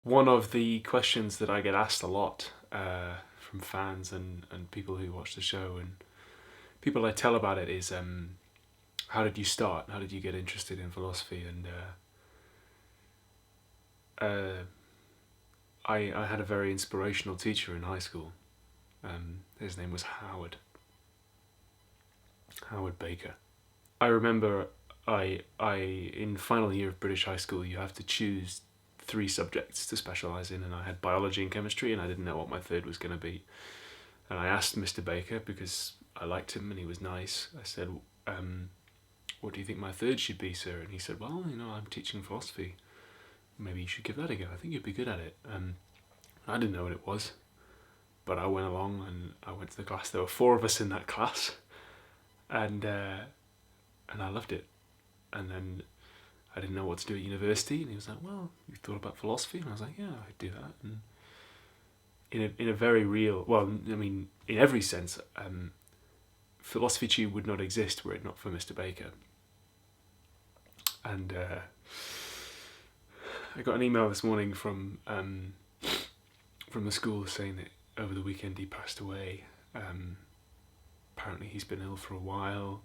One of the questions that I get asked a lot from fans and people who watch the show and people I tell about it is, how did you start? How did you get interested in philosophy? And I had a very inspirational teacher in high school. His name was Howard Baker. I remember I in final year of British high school you have to choose three subjects to specialise in, and I had biology and chemistry, and I didn't know what my third was going to be. And I asked Mr. Baker because I liked him and he was nice. I said, "What do you think my third should be, sir?" And he said, "Well, I'm teaching philosophy. Maybe you should give that a go. I think you'd be good at it." I didn't know what it was, but I went along and I went to the class. There were four of us in that class, and I loved it. And then I didn't know what to do at university, and he was like, "Well, you thought about philosophy?" And I was like, "Yeah, I'd do that." And in a very real, well, I mean, in every sense, Philosophy Tube would not exist were it not for Mr. Baker. And I got an email this morning from the school saying that over the weekend he passed away. Apparently he's been ill for a while.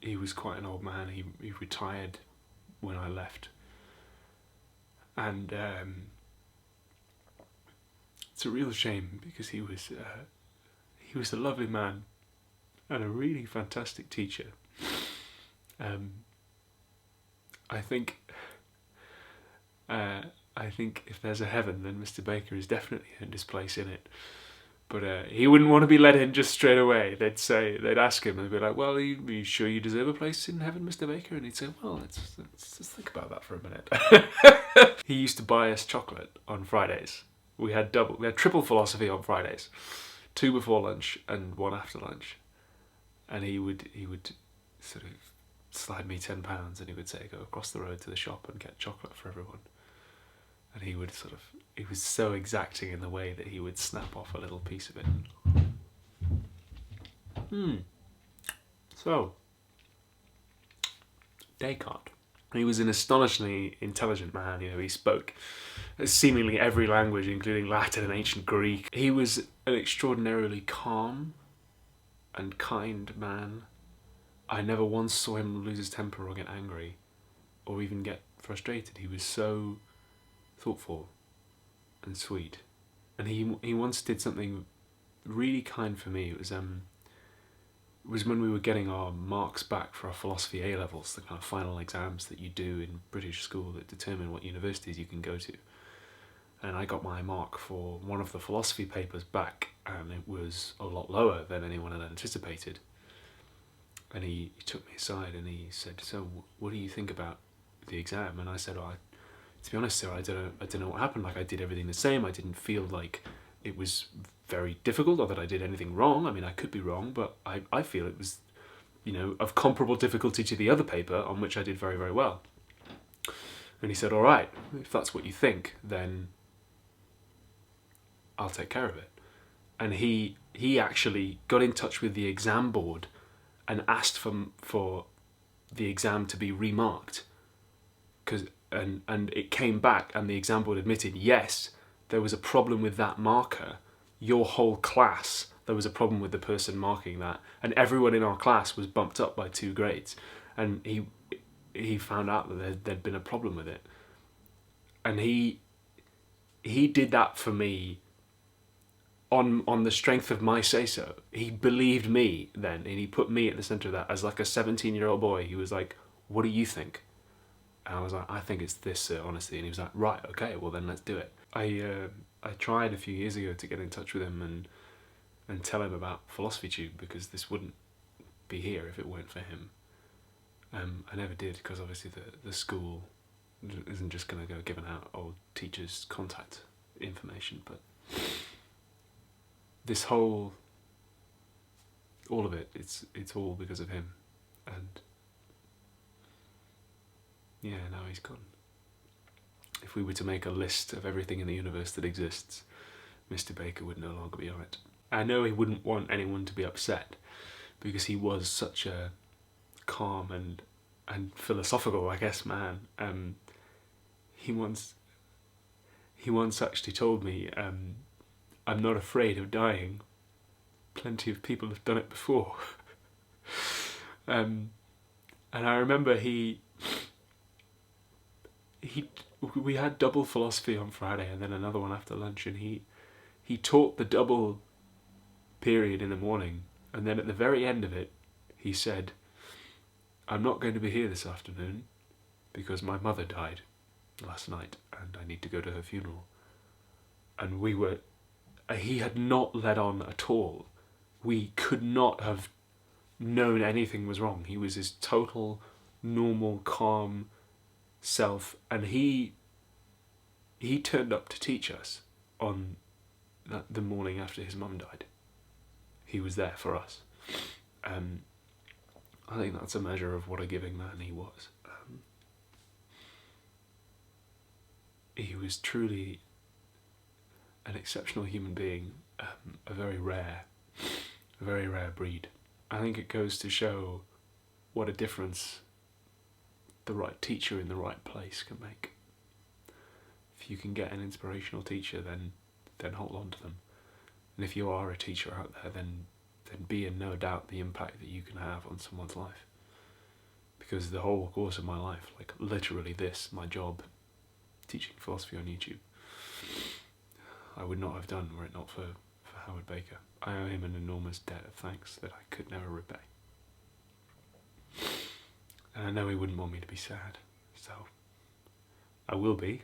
He was quite an old man. He retired when I left, and it's a real shame because he was a lovely man and a really fantastic teacher. I think I think if there's a heaven, then Mr. Baker has definitely earned his place in it. But he wouldn't want to be let in just straight away. They'd ask him, and they'd be like, "Well, are you sure you deserve a place in heaven, Mr. Baker?" And he'd say, "Well, let's just think about that for a minute." He used to buy us chocolate on Fridays. We had triple philosophy on Fridays, two before lunch and one after lunch. And he would sort of slide me £10, and he would say, "Go across the road to the shop and get chocolate for everyone." And he was so exacting in the way that he would snap off a little piece of it. So, Descartes. He was an astonishingly intelligent man. He spoke seemingly every language, including Latin and ancient Greek. He was an extraordinarily calm and kind man. I never once saw him lose his temper or get angry, or even get frustrated. He was so thoughtful and sweet. And he once did something really kind for me. It was when we were getting our marks back for our philosophy A levels, the kind of final exams that you do in British school that determine what universities you can go to. And I got my mark for one of the philosophy papers back, and it was a lot lower than anyone had anticipated. And he took me aside and he said, "So, what do you think about the exam?" And I said, "To be honest, sir, I don't know what happened. Like, I did everything the same. I didn't feel like it was very difficult or that I did anything wrong. I mean, I could be wrong, but I feel it was, of comparable difficulty to the other paper on which I did very, very well." And he said, "All right, if that's what you think, then I'll take care of it." And he actually got in touch with the exam board and asked for the exam to be remarked, and it came back, and the exam board admitted, yes, there was a problem with that marker. Your whole class, there was a problem with the person marking that, and everyone in our class was bumped up by 2 grades. And he found out that there'd been a problem with it, and he did that for me on the strength of my say so. He believed me then, and he put me at the center of that as like a 17-year-old boy. He was like, "What do you think?" And I was like, "I think it's this, sir, honestly." And he was like, "Right, okay, well then let's do it." I tried a few years ago to get in touch with him and tell him about Philosophy Tube, because this wouldn't be here if it weren't for him. I never did, because obviously the school isn't just going to go giving out old teachers' contact information, but this all of it, it's all because of him. And yeah, now he's gone. If we were to make a list of everything in the universe that exists, Mr. Baker would no longer be on it. I know he wouldn't want anyone to be upset, because he was such a calm and philosophical, I guess, man. He once He once actually told me, I'm not afraid of dying. Plenty of people have done it before. And I remember we had double philosophy on Friday and then another one after lunch, and he taught the double period in the morning, and then at the very end of it he said, I'm not going to be here this afternoon because my mother died last night and I need to go to her funeral. And he had not let on at all. We could not have known anything was wrong. He was his total, normal, calm self, and he turned up to teach us on the morning after his mum died. He was there for us. I think that's a measure of what a giving man he was. He was truly an exceptional human being, a very rare breed. I think it goes to show what a difference the right teacher in the right place can make. If you can get an inspirational teacher, then hold on to them. And if you are a teacher out there, then be in no doubt the impact that you can have on someone's life. Because the whole course of my life, like literally this, my job, teaching philosophy on YouTube, I would not have done were it not for Howard Baker. I owe him an enormous debt of thanks that I could never repay. And I know he wouldn't want me to be sad, so I will be.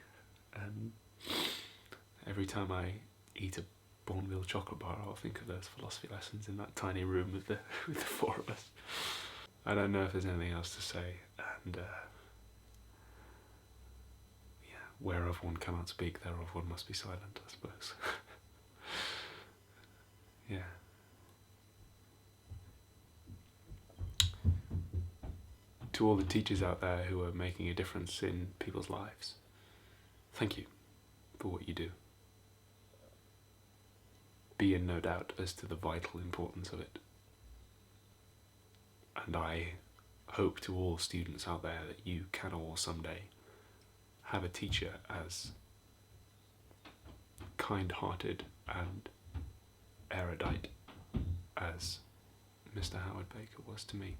Every time I eat a Bourneville chocolate bar, I'll think of those philosophy lessons in that tiny room with the four of us. I don't know if there's anything else to say, and whereof one cannot speak, thereof one must be silent, I suppose. Yeah. To all the teachers out there who are making a difference in people's lives, thank you for what you do. Be in no doubt as to the vital importance of it. And I hope to all students out there that you can all someday have a teacher as kind-hearted and erudite as Mr. Howard Baker was to me.